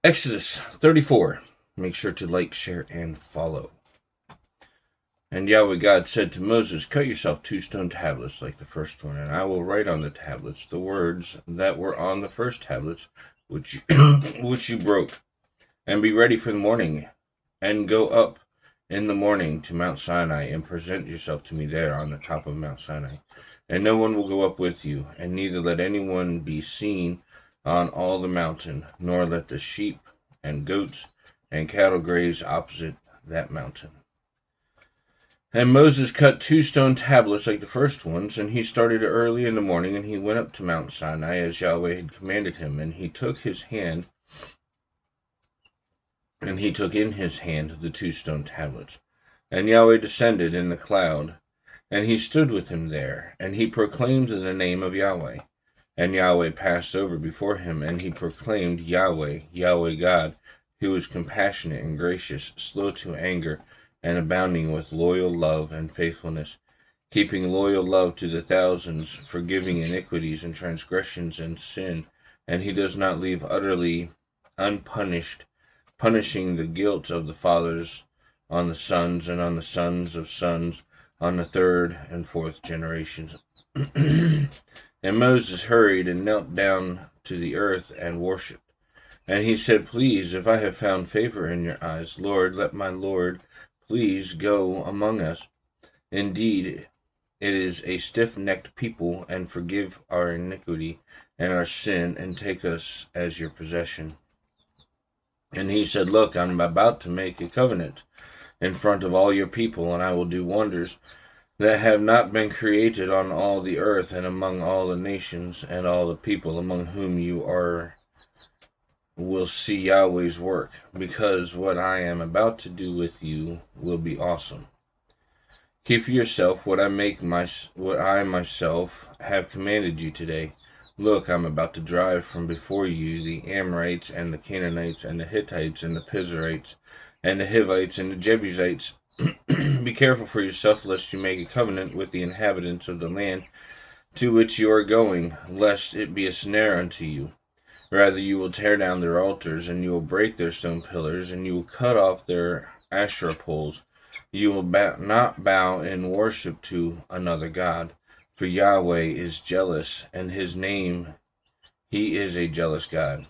Exodus 34. Make sure to like, share, and follow. And Yahweh God said to Moses, cut yourself 2 stone tablets like the first one, and I will write on the tablets the words that were on the first tablets, which you broke. And be ready for the morning, and go up in the morning to Mount Sinai, and present yourself to me there on the top of Mount Sinai. And no one will go up with you, and neither let anyone be seen on all the mountain, nor let the sheep and goats and cattle graze opposite that mountain. And Moses cut 2 stone tablets like the first ones, and he started early in the morning, and he went up to Mount Sinai as Yahweh had commanded him, and he took in his hand the 2 stone tablets. And Yahweh descended in the cloud, and he stood with him there, and he proclaimed the name of Yahweh. And Yahweh passed over before him, and he proclaimed Yahweh, Yahweh God, who is compassionate and gracious, slow to anger, and abounding with loyal love and faithfulness, keeping loyal love to the thousands, forgiving iniquities and transgressions and sin, and he does not leave utterly unpunished, punishing the guilt of the fathers on the sons, and on the sons of sons, on the 3rd and 4th generations. And Moses hurried and knelt down to the earth and worshipped. And he said, please, if I have found favor in your eyes, Lord, let my Lord please go among us. Indeed, it is a stiff-necked people, and forgive our iniquity and our sin, and take us as your possession. And he said, look, I'm about to make a covenant in front of all your people, and I will do wonders that have not been created on all the earth, and among all the nations and all the people among whom you are will see Yahweh's work, because what I am about to do with you will be awesome. Keep for yourself what I myself have commanded you today. Look, I'm about to drive from before you the Amorites and the Canaanites and the Hittites and the Perizzites and the Hivites and the Jebusites. Be careful for yourself, lest you make a covenant with the inhabitants of the land to which you are going, lest it be a snare unto you. Rather, you will tear down their altars, and you will break their stone pillars, and you will cut off their Asherah poles. You will not bow in worship to another god, for Yahweh is jealous, and his name, he is a jealous God.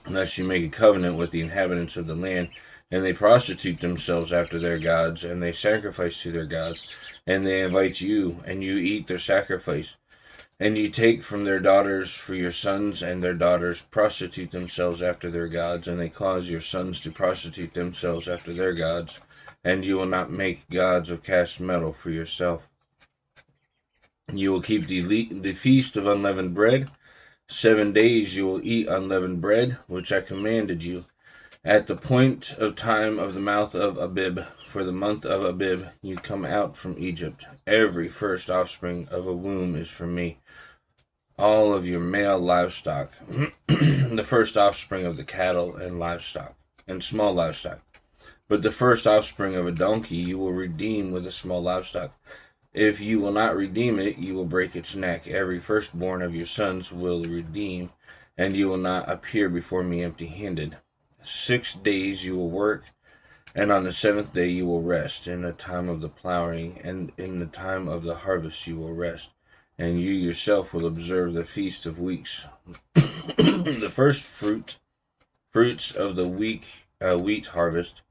Lest you make a covenant with the inhabitants of the land, and they prostitute themselves after their gods, and they sacrifice to their gods, and they invite you, and you eat their sacrifice. And you take from their daughters for your sons, and their daughters prostitute themselves after their gods, and they cause your sons to prostitute themselves after their gods, and you will not make gods of cast metal for yourself. You will keep the feast of unleavened bread. 7 days you will eat unleavened bread, which I commanded you, at the point of time of the mouth of Abib. For the month of Abib you come out from Egypt. Every first offspring of a womb is for me. All of your male livestock, the first offspring of the cattle and livestock, and small livestock. But the first offspring of a donkey you will redeem with a small livestock. If you will not redeem it, you will break its neck. Every firstborn of your sons will redeem, and you will not appear before me empty-handed. 6 days you will work, and on the 7th day you will rest. In the time of the plowing and in the time of the harvest you will rest. And you yourself will observe the feast of weeks. The first fruits of the wheat harvest,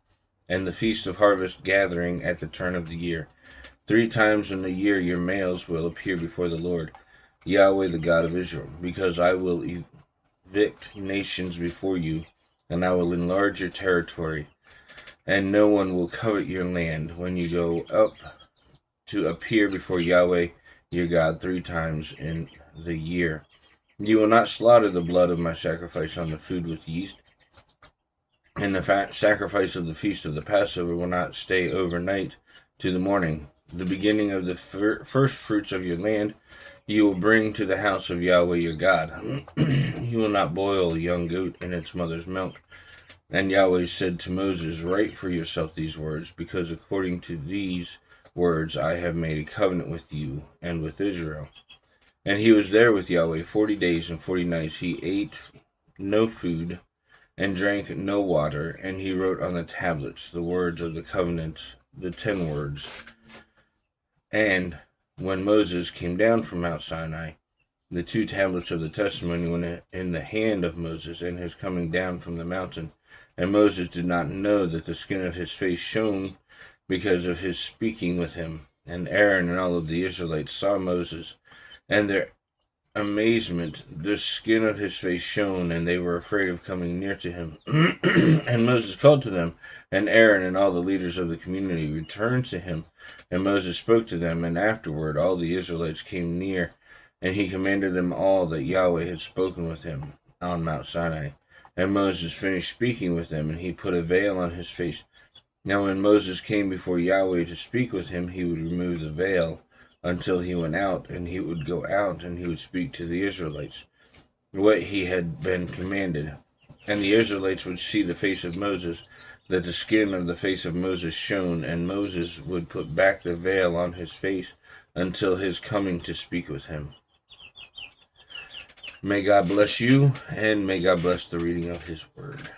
and the feast of harvest gathering at the turn of the year. 3 times in the year your males will appear before the Lord, Yahweh the God of Israel, because I will evict nations before you, and I will enlarge your territory, and no one will covet your land when you go up to appear before Yahweh your God 3 times in the year. You will not slaughter the blood of my sacrifice on the food with yeast, and the sacrifice of the feast of the Passover will not stay overnight to the morning. The beginning of the first fruits of your land you will bring to the house of Yahweh your God. You will not boil a young goat in its mother's milk. And Yahweh said to Moses, write for yourself these words, because according to these words I have made a covenant with you and with Israel. And he was there with Yahweh 40 days and 40 nights. He ate no food, and drank no water, and he wrote on the tablets the words of the covenant, the 10 words. And when Moses came down from Mount Sinai, the 2 tablets of the testimony were in the hand of Moses, and his coming down from the mountain. And Moses did not know that the skin of his face shone because of his speaking with him. And Aaron and all of the Israelites saw Moses, and their amazement, the skin of his face shone, and they were afraid of coming near to him. And Moses called to them, and Aaron and all the leaders of the community returned to him. And Moses spoke to them, and afterward all the Israelites came near, and he commanded them all that Yahweh had spoken with him on Mount Sinai. And Moses finished speaking with them, and he put a veil on his face. Now when Moses came before Yahweh to speak with him, he would remove the veil until he went out, and he would go out, and he would speak to the Israelites what he had been commanded. And the Israelites would see the face of Moses, that the skin of the face of Moses shone, and Moses would put back the veil on his face until his coming to speak with him. May God bless you, and may God bless the reading of his word.